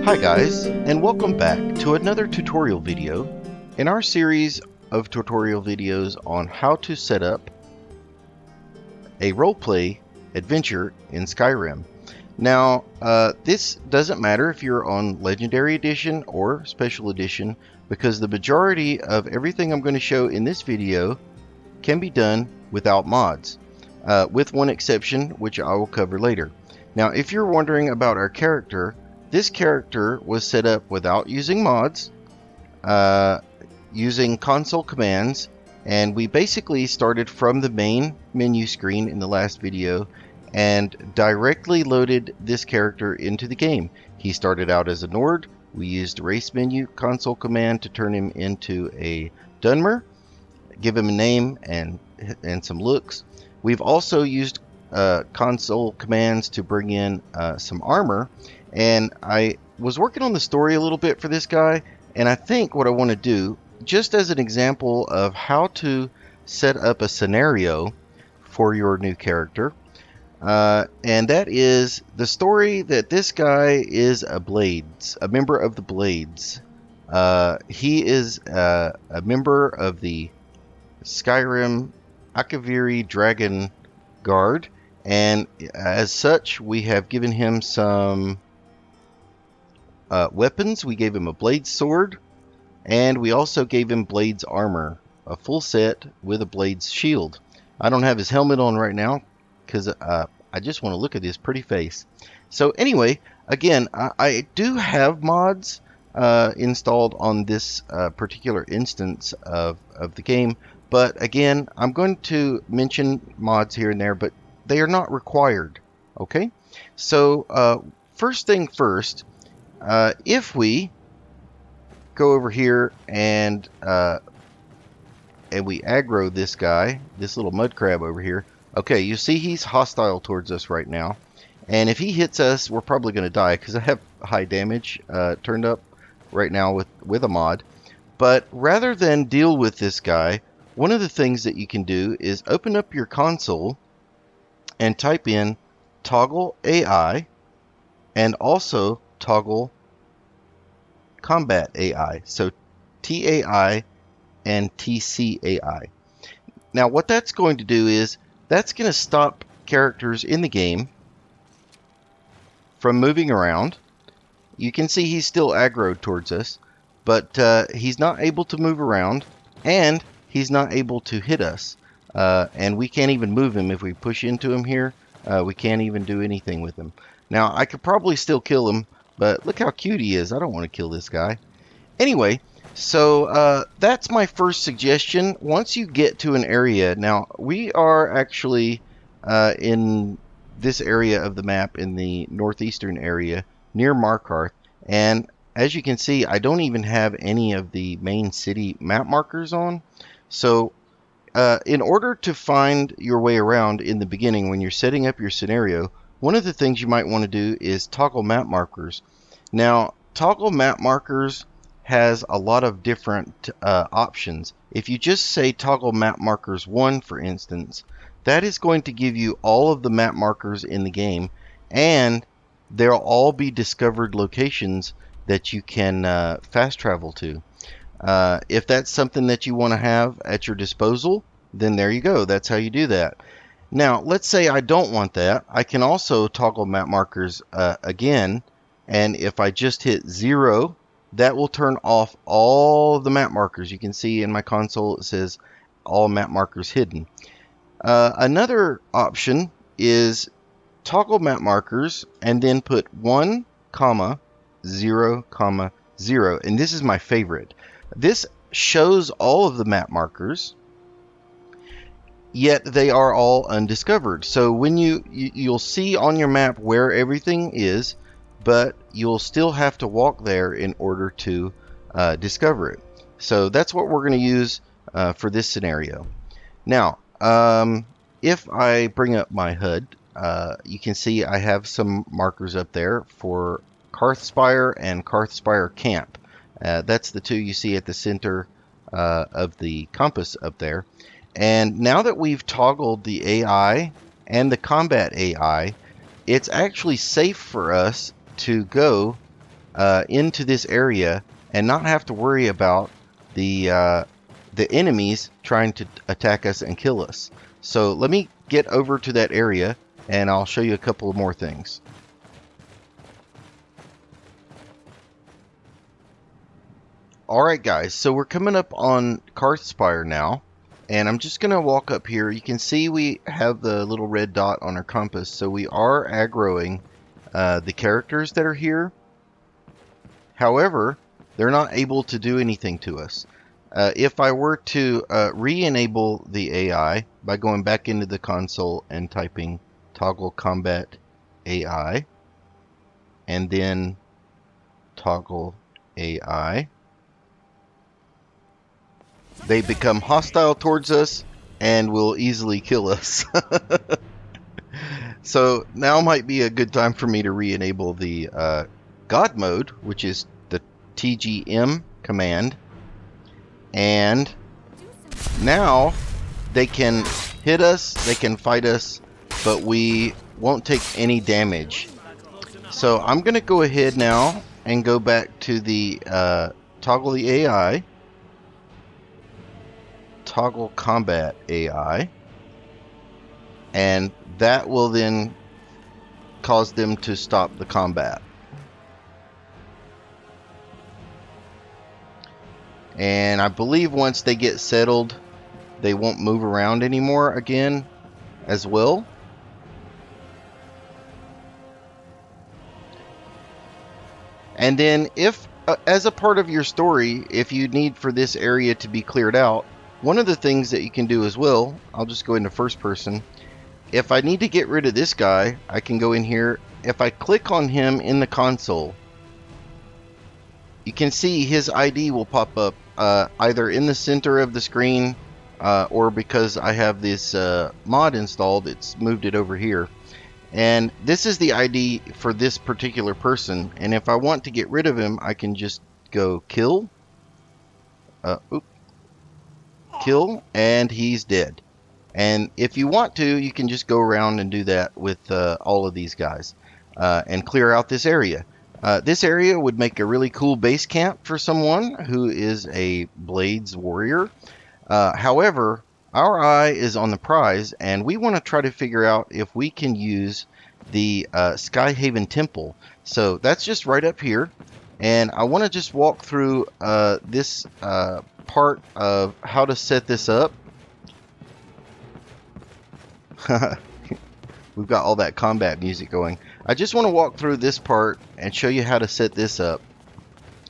Hi guys, and welcome back to another tutorial video in our series of tutorial videos on how to set up a roleplay adventure in Skyrim. Now, this doesn't matter if you're on Legendary Edition or Special Edition, because the majority of everything I'm going to show in this video can be done without mods, with one exception, which I will cover later. Now, if you're wondering about our character, this character was set up without using mods, using console commands, and we basically started from the main menu screen in the last video and directly loaded this character into the game. He started out as a Nord. We used race menu console command to turn him into a Dunmer, give him a name and some looks. We've also used console commands to bring in some armor, and I was working on the story a little bit for this guy, and I think what I want to do, just as an example of how to set up a scenario for your new character, and that is the story that this guy is a member of the Blades. He is a member of the Skyrim Akaviri Dragon Guard, and as such we have given him some weapons. We gave him a Blades sword, and we also gave him Blades armor, a full set with a Blades shield. I don't have his helmet on right now because I just want to look at his pretty face. So anyway, again, I do have mods installed on this particular instance of the game, but again, I'm going to mention mods here and there, but they are not required. Okay, so first thing first, if we go over here and we aggro this guy, this little mud crab over here. Okay, you see he's hostile towards us right now, and if he hits us, we're probably going to die because I have high damage turned up right now with a mod. But rather than deal with this guy, one of the things that you can do is open up your console and type in toggle AI and also toggle combat AI. So TAI and TCAI. Now what that's going to do is that's going to stop characters in the game from moving around. You can see he's still aggroed towards us, but he's not able to move around, and he's not able to hit us. And we can't even move him if we push into him here. We can't even do anything with him. Now, I could probably still kill him, but look how cute he is. I don't want to kill this guy. Anyway, so that's my first suggestion. Once you get to an area, now we are actually in this area of the map in the northeastern area near Markarth, and as you can see, I don't even have any of the main city map markers on. So in order to find your way around in the beginning when you're setting up your scenario, one of the things you might want to do is toggle map markers. Now, toggle map markers has a lot of different options. If you just say toggle map markers 1, for instance, that is going to give you all of the map markers in the game, and they'll all be discovered locations that you can fast travel to. If that's something that you want to have at your disposal, then there you go. That's how you do that. Now, let's say I don't want that. I can also toggle map markers again, and if I just hit 0, that will turn off all of the map markers. You can see in my console it says all map markers hidden. Another option is toggle map markers and then put 1, 0, 0, and this is my favorite. This shows all of the map markers, yet they are all undiscovered. So when you'll see on your map where everything is, but you'll still have to walk there in order to discover it. So that's what we're going to use for this scenario. Now, if I bring up my HUD, you can see I have some markers up there for Karthspire and Karthspire Camp. That's the two you see at the center of the compass up there. And now that we've toggled the AI and the combat AI, it's actually safe for us to go into this area and not have to worry about the enemies trying to attack us and kill us. So let me get over to that area and I'll show you a couple of more things. Alright guys, so we're coming up on Karthspire now, and I'm just going to walk up here. You can see we have the little red dot on our compass, so we are aggroing the characters that are here. However, they're not able to do anything to us. If I were to re-enable the AI by going back into the console and typing toggle combat AI, and then toggle AI, they become hostile towards us and will easily kill us. So now might be a good time for me to re-enable the God mode, which is the TGM command. And now they can hit us, they can fight us, but we won't take any damage. So I'm going to go ahead now and go back to the toggle the AI, toggle combat AI, and that will then cause them to stop the combat. And I believe once they get settled, they won't move around anymore again as well. And then if, as a part of your story, if you need for this area to be cleared out, one of the things that you can do as well, I'll just go into first person. If I need to get rid of this guy, I can go in here. If I click on him in the console, you can see his ID will pop up either in the center of the screen or because I have this mod installed, it's moved it over here. And this is the ID for this particular person. And if I want to get rid of him, I can just go kill. Kill, and he's dead. And if you want to, you can just go around and do that with all of these guys and clear out this area. This area would make a really cool base camp for someone who is a Blades warrior. However, our eye is on the prize, and we want to try to figure out if we can use the Skyhaven Temple. So that's just right up here, and I want to just walk through this part of how to set this up. We've got all that combat music going. I just want to walk through this part and show you how to set this up.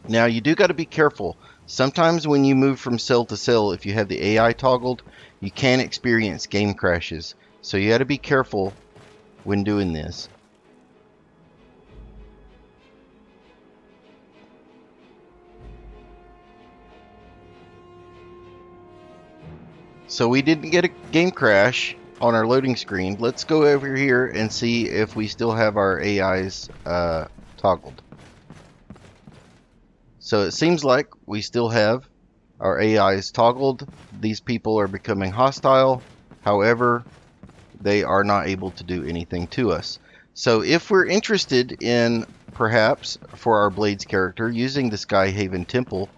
Now you do got to be careful. Sometimes when you move from cell to cell, if you have the AI toggled, you can experience game crashes. So you got to be careful when doing this. So we didn't get a game crash on our loading screen. Let's go over here and see if we still have our AIs toggled. So it seems like we still have our AIs toggled. These people are becoming hostile. However, they are not able to do anything to us. So if we're interested in, perhaps, for our Blades character, using the Skyhaven Temple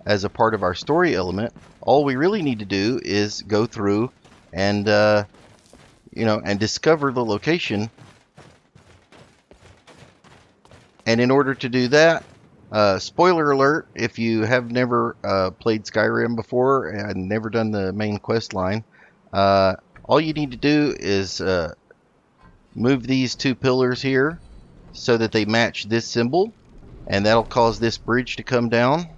as a part of our story element, all we really need to do is go through and, and discover the location. And in order to do that, spoiler alert, if you have never played Skyrim before and never done the main quest line, all you need to do is move these two pillars here so that they match this symbol, and that'll cause this bridge to come down.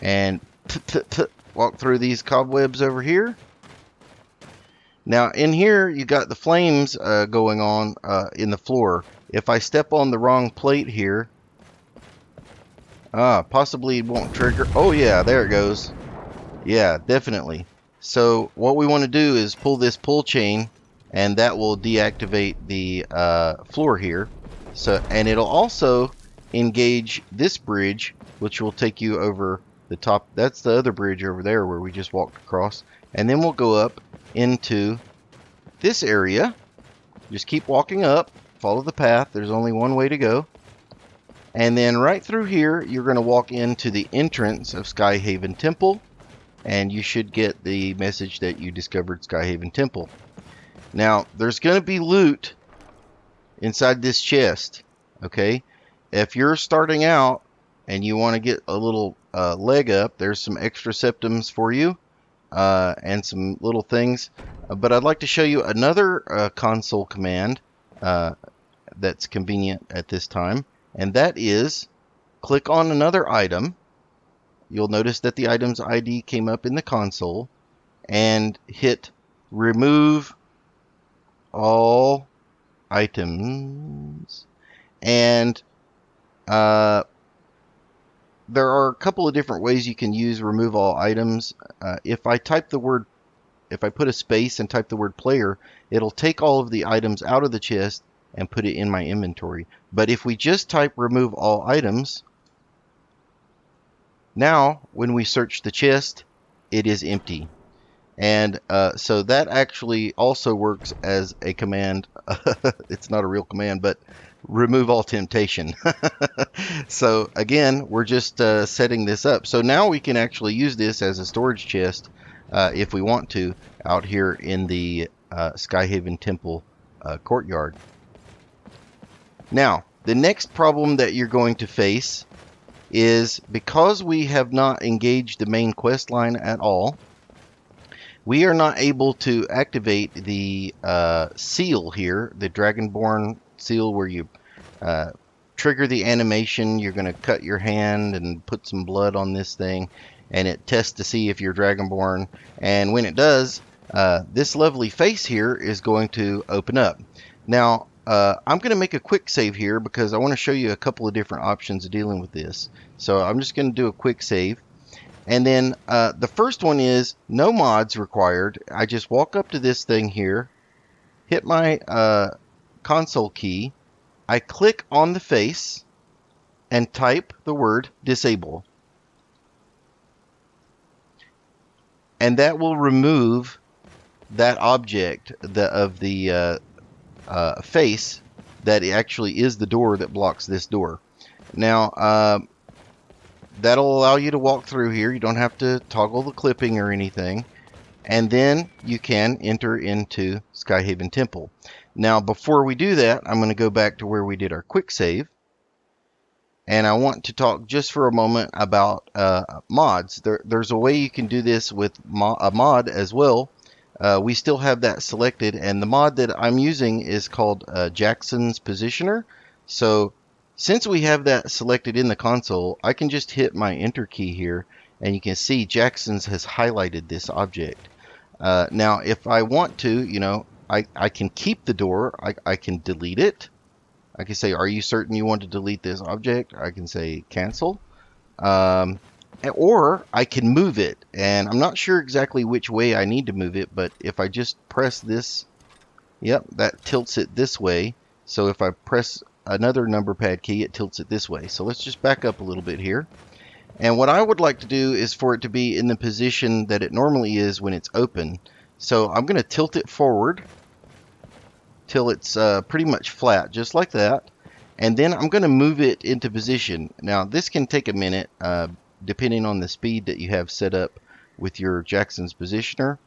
And walk through these cobwebs over here. Now in here you got the flames going on in the floor. If I step on the wrong plate here, possibly it won't trigger. Oh yeah, there it goes. Yeah, definitely. So what we want to do is pull this pull chain, and that will deactivate the floor here. And it'll also engage this bridge, which will take you over the top. That's the other bridge over there where we just walked across. And then we'll go up into this area. Just keep walking up, follow the path. There's only one way to go. And then right through here, you're going to walk into the entrance of Skyhaven Temple, and you should get the message that you discovered Skyhaven Temple. Now, there's going to be loot inside this chest, okay? If you're starting out and you want to get a little leg up, there's some extra septums for you and some little things. But I'd like to show you another console command that's convenient at this time, and that is click on another item. You'll notice that the item's ID came up in the console, and hit remove all items. And there are a couple of different ways you can use remove all items. If I put a space and type the word player, it'll take all of the items out of the chest and put it in my inventory. But if we just type remove all items, now when we search the chest, it is empty. And so that actually also works as a command. It's not a real command, but remove all temptation. So again, we're just setting this up. So now we can actually use this as a storage chest if we want to out here in the Skyhaven Temple courtyard. Now, the next problem that you're going to face is because we have not engaged the main quest line at all, we are not able to activate the seal here, the Dragonborn seal, where you trigger the animation. You're going to cut your hand and put some blood on this thing, and it tests to see if you're Dragonborn. And when it does, this lovely face here is going to open up. Now, I'm going to make a quick save here because I want to show you a couple of different options of dealing with this. So I'm just going to do a quick save. And then the first one is no mods required. I just walk up to this thing here, hit my console key, I click on the face, and type the word disable. And that will remove that object of the face that actually is the door that blocks this door. Now, that'll allow you to walk through here. You don't have to toggle the clipping or anything. And then you can enter into Skyhaven Temple. Now, before we do that, I'm going to go back to where we did our quick save. And I want to talk just for a moment about mods. There's a way you can do this with a mod as well. We still have that selected, and the mod that I'm using is called Jaxonz Positioner. So since we have that selected in the console, I can just hit my enter key here, and you can see Jaxonz has highlighted this object. Now, if I want to, I can keep the door. I can delete it. I can say, are you certain you want to delete this object? I can say cancel. Or I can move it, and I'm not sure exactly which way I need to move it, but if I just press this, yep, that tilts it this way. So if I press another number pad key, it tilts it this way. So let's just back up a little bit here. And what I would like to do is for it to be in the position that it normally is when it's open. So I'm going to tilt it forward till it's pretty much flat, just like that. And then I'm going to move it into position. Now, this can take a minute, depending on the speed that you have set up with your Jaxonz Positioner.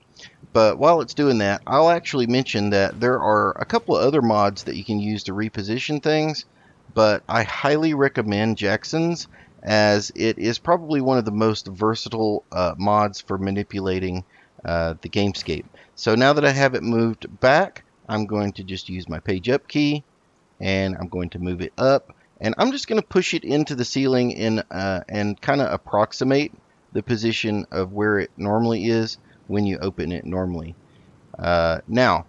But while it's doing that, I'll actually mention that there are a couple of other mods that you can use to reposition things, but I highly recommend Jaxonz, as it is probably one of the most versatile mods for manipulating the gamescape. So now that I have it moved back, I'm going to just use my page up key, and I'm going to move it up, and I'm just going to push it into the ceiling and kind of approximate the position of where it normally is when you open it normally. Now,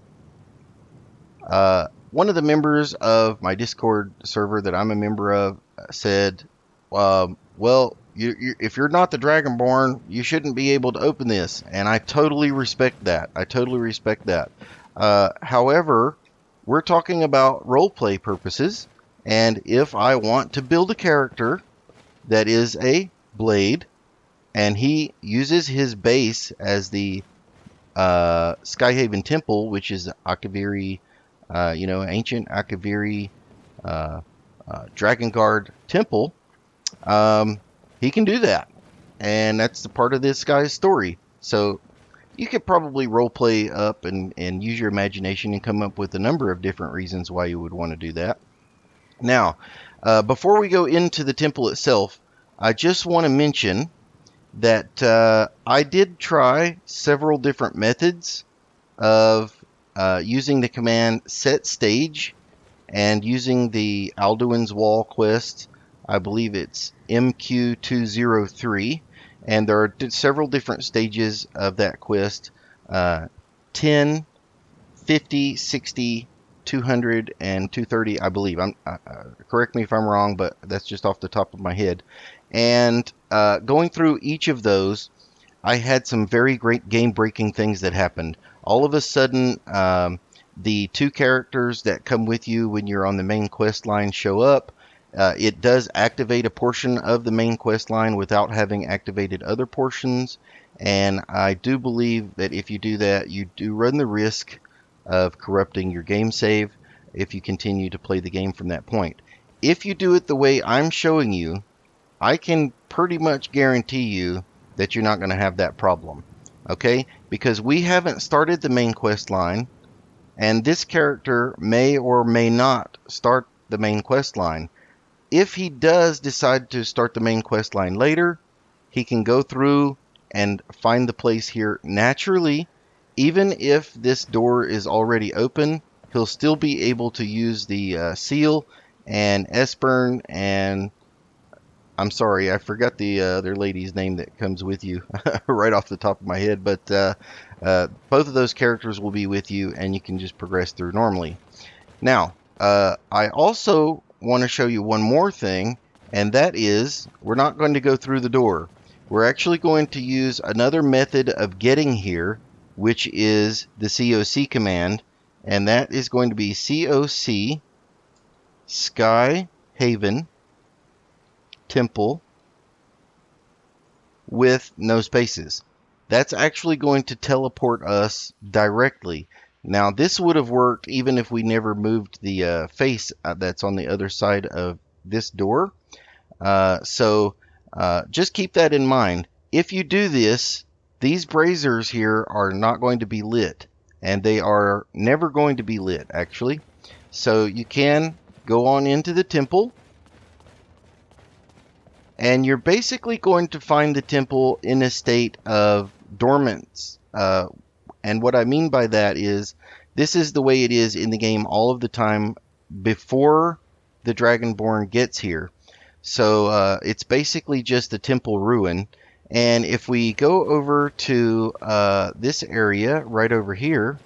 one of the members of my Discord server that I'm a member of said, well, if you're not the Dragonborn, you shouldn't be able to open this, and I totally respect that. However, we're talking about roleplay purposes, and if I want to build a character that is a blade, and he uses his base as the Skyhaven Temple, which is Akaviri ancient Akaviri Dragon Guard Temple, he can do that. And that's the part of this guy's story. So you could probably role play up and use your imagination and come up with a number of different reasons why you would want to do that. Now, before we go into the temple itself, I just want to mention that I did try several different methods of using the command set stage and using the Alduin's Wall quest. I believe it's MQ203, and there are several different stages of that quest: 10, 50, 60, 200, and 230, I believe. Correct me if I'm wrong, but that's just off the top of my head. And going through each of those, I had some very great game-breaking things that happened. All of a sudden, the two characters that come with you when you're on the main quest line show up. It does activate a portion of the main quest line without having activated other portions, and I do believe that if you do that, you do run the risk of corrupting your game save if you continue to play the game from that point. If you do it the way I'm showing you, I can pretty much guarantee you that you're not going to have that problem. Okay? Because we haven't started the main quest line, and this character may or may not start the main quest line. If he does decide to start the main quest line later, he can go through and find the place here naturally. Even if this door is already open, he'll still be able to use the seal and Esbern, and I'm sorry, I forgot the other lady's name that comes with you right off the top of my head, but both of those characters will be with you, and you can just progress through normally. Now, I also want to show you one more thing, and that is we're not going to go through the door. We're actually going to use another method of getting here, which is the COC command, and that is going to be COC Skyhaven Temple with no spaces. That's actually going to teleport us directly. Now, this would have worked even if we never moved the face that's on the other side of this door. So just keep that in mind. If you do this, these braziers here are not going to be lit, and they are never going to be lit, actually. So you can go on into the temple, and you're basically going to find the temple in a state of dormance. And what I mean by that is this is the way it is in the game all of the time before the Dragonborn gets here. So it's basically just a temple ruin. And if we go over to this area right over here,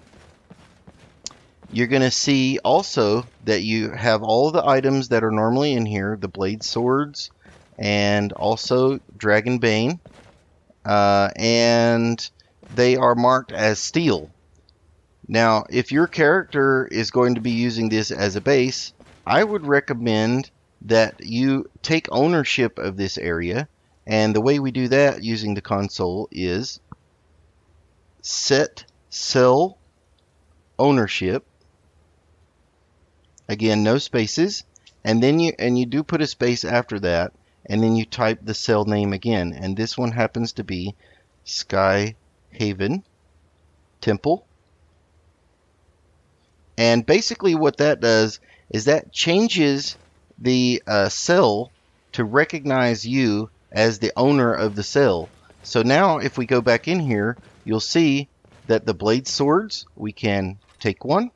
you're going to see also that you have all of the items that are normally in here, the blade swords, and also Dragon Bane, and they are marked as steel. Now, if your character is going to be using this as a base, I would recommend that you take ownership of this area, and the way we do that using the console is set cell ownership. Again, no spaces, and then you do put a space after that, and then you type the cell name again, and this one happens to be Skyhaven Temple. And basically what that does is that changes the cell to recognize you as the owner of the cell. So now if we go back in here, you'll see that the blade swords, we can take one.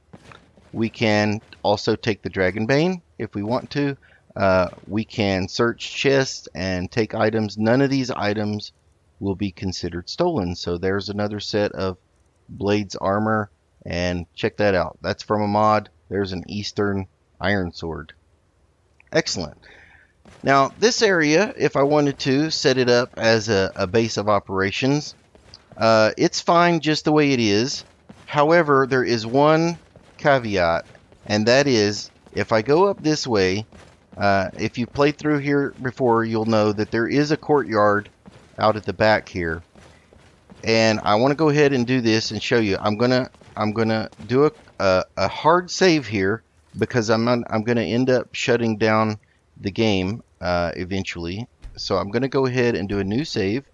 We can also take the Dragon Bane if we want to. We can search chests and take items. None of these items will be considered stolen. So there's another set of Blades armor, and check that out. That's from a mod. There's an Eastern Iron Sword. Excellent. Now this area, if I wanted to set it up as a base of operations, it's fine just the way it is. However, there is one caveat, and that is if I go up this way, if you've played through here before, you'll know that there is a courtyard out at the back here. And I want to go ahead and do this and show you. I'm going to I'm gonna do a hard save here because I'm gonna end up shutting down the game eventually. So I'm gonna go ahead and do a new save,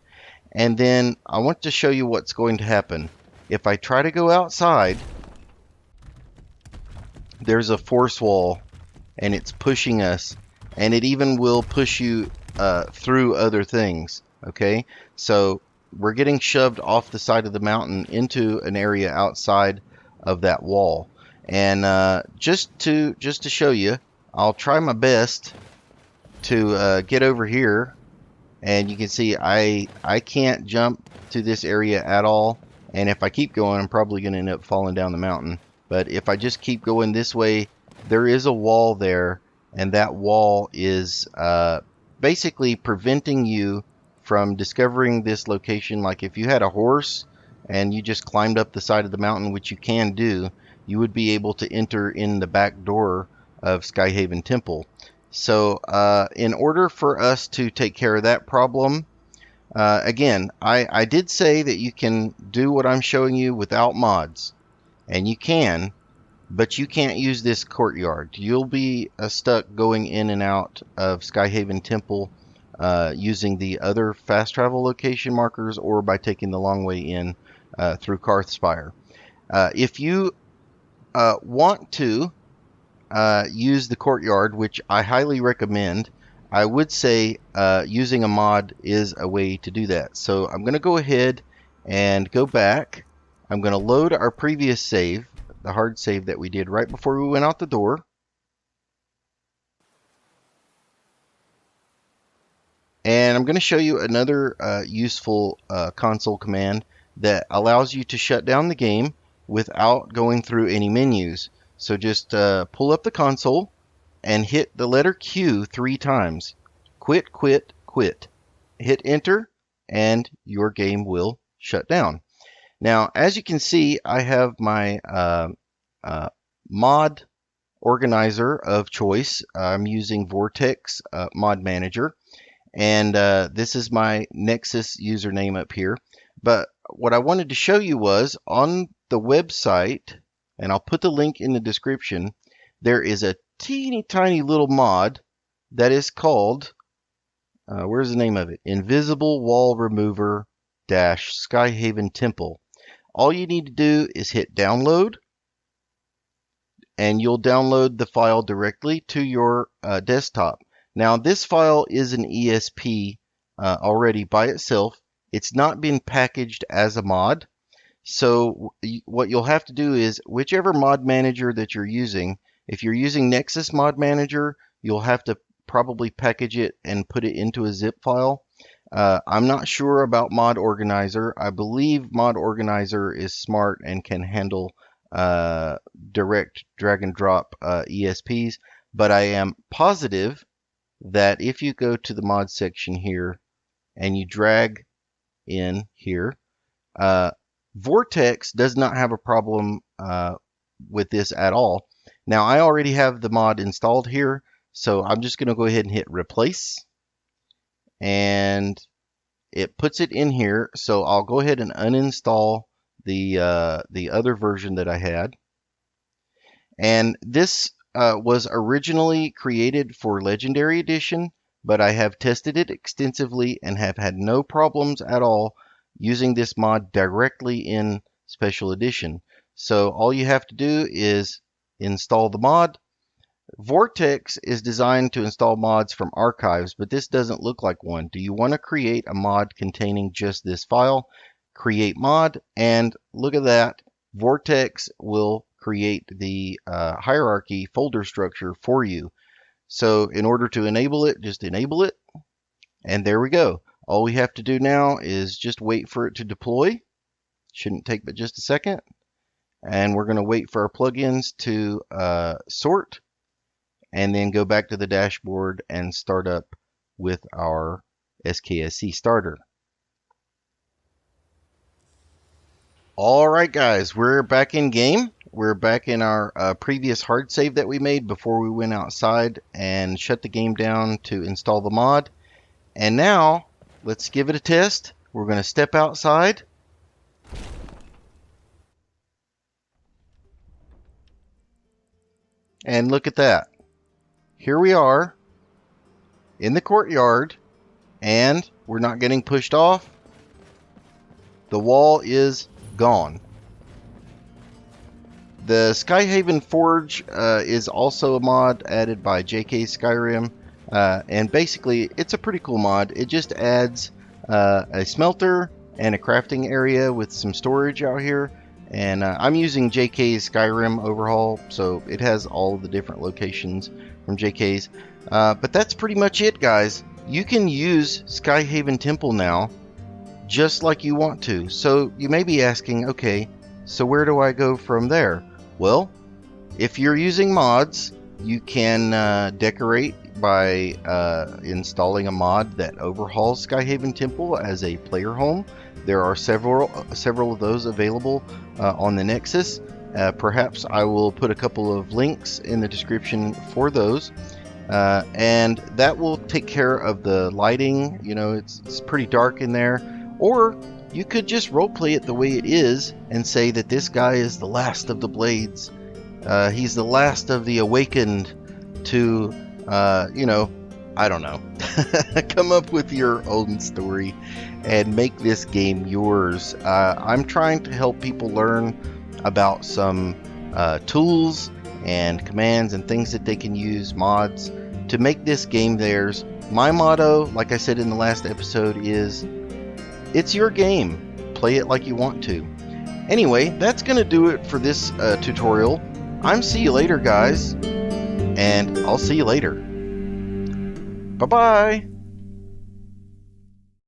and then I want to show you what's going to happen. If I try to go outside, there's a force wall and it's pushing us, and it even will push you through other things. Okay, so we're getting shoved off the side of the mountain into an area outside of that wall. And just to show you, I'll try my best to get over here, and you can see I can't jump to this area at all. And if I keep going, I'm probably going to end up falling down the mountain. But if I just keep going this way, there is a wall there, and that wall is basically preventing you from discovering this location. Like if you had a horse and you just climbed up the side of the mountain, which you can do, you would be able to enter in the back door of Skyhaven Temple. So in order for us to take care of that problem, again, I did say that you can do what I'm showing you without mods, and you can, but you can't use this courtyard. You'll be stuck going in and out of Skyhaven Temple using the other fast travel location markers, or by taking the long way in through Karthspire. If you want to use the courtyard, which I highly recommend, I would say using a mod is a way to do that. So I'm going to go ahead and go back. I'm going to load our previous save, the hard save that we did right before we went out the door. And I'm going to show you another useful console command that allows you to shut down the game without going through any menus. So just pull up the console and hit the letter Q 3 times. Quit, quit, quit. Hit enter, and your game will shut down. Now, as you can see, I have my mod organizer of choice. I'm using Vortex Mod Manager, and this is my Nexus username up here. But what I wanted to show you was on the website, and I'll put the link in the description, there is a teeny tiny little mod that is called, where's the name of it? Invisible Wall Remover Skyhaven Temple. All you need to do is hit download, and you'll download the file directly to your desktop. Now, this file is an ESP already by itself. It's not been packaged as a mod. So what you'll have to do is, whichever mod manager that you're using, if you're using Nexus Mod Manager, you'll have to probably package it and put it into a zip file. I'm not sure about Mod Organizer. I believe Mod Organizer is smart and can handle direct drag and drop ESPs, but I am positive that if you go to the mod section here and you drag in here, Vortex does not have a problem with this at all. Now, I already have the mod installed here, so I'm just going to go ahead and hit replace, and it puts it in here. So I'll go ahead and uninstall the other version that I had. And this was originally created for Legendary Edition, but I have tested it extensively and have had no problems at all using this mod directly in Special Edition. So all you have to do is install the mod. Vortex is designed to install mods from archives, but this doesn't look like one. Do you want to create a mod containing just this file? Create mod, and look at that. Vortex will create the hierarchy folder structure for you. So in order to enable it, just enable it, and there we go. All we have to do now is just wait for it to deploy. Shouldn't take but just a second. And we're going to wait for our plugins to sort, and then go back to the dashboard and start up with our SKSE starter. All right, guys, we're back in game. We're back in our previous hard save that we made before we went outside and shut the game down to install the mod. And now, let's give it a test. We're going to step outside. And look at that. Here we are in the courtyard, and we're not getting pushed off. The wall is gone. The Skyhaven Forge is also a mod added by JK Skyrim, and basically it's a pretty cool mod. It just adds a smelter and a crafting area with some storage out here, and I'm using JK's Skyrim overhaul, so it has all of the different locations from JK's. But that's pretty much it, guys. You can use Skyhaven Temple now just like you want to. So you may be asking, okay, so where do I go from there? Well, if you're using mods, you can decorate by installing a mod that overhauls Skyhaven Temple as a player home. There are several of those available on the Nexus. Perhaps I will put a couple of links in the description for those. And that will take care of the lighting. You know, it's pretty dark in there. Or you could just roleplay it the way it is and say that this guy is the last of the Blades. He's the last of the awakened to, you know, I don't know. Come up with your own story and make this game yours. I'm trying to help people learn about some tools and commands and things that they can use, mods, to make this game theirs. My motto, like I said in the last episode, is it's your game. Play it like you want to. Anyway, that's going to do it for this tutorial. I'm see you later, guys. And I'll see you later. Bye-bye.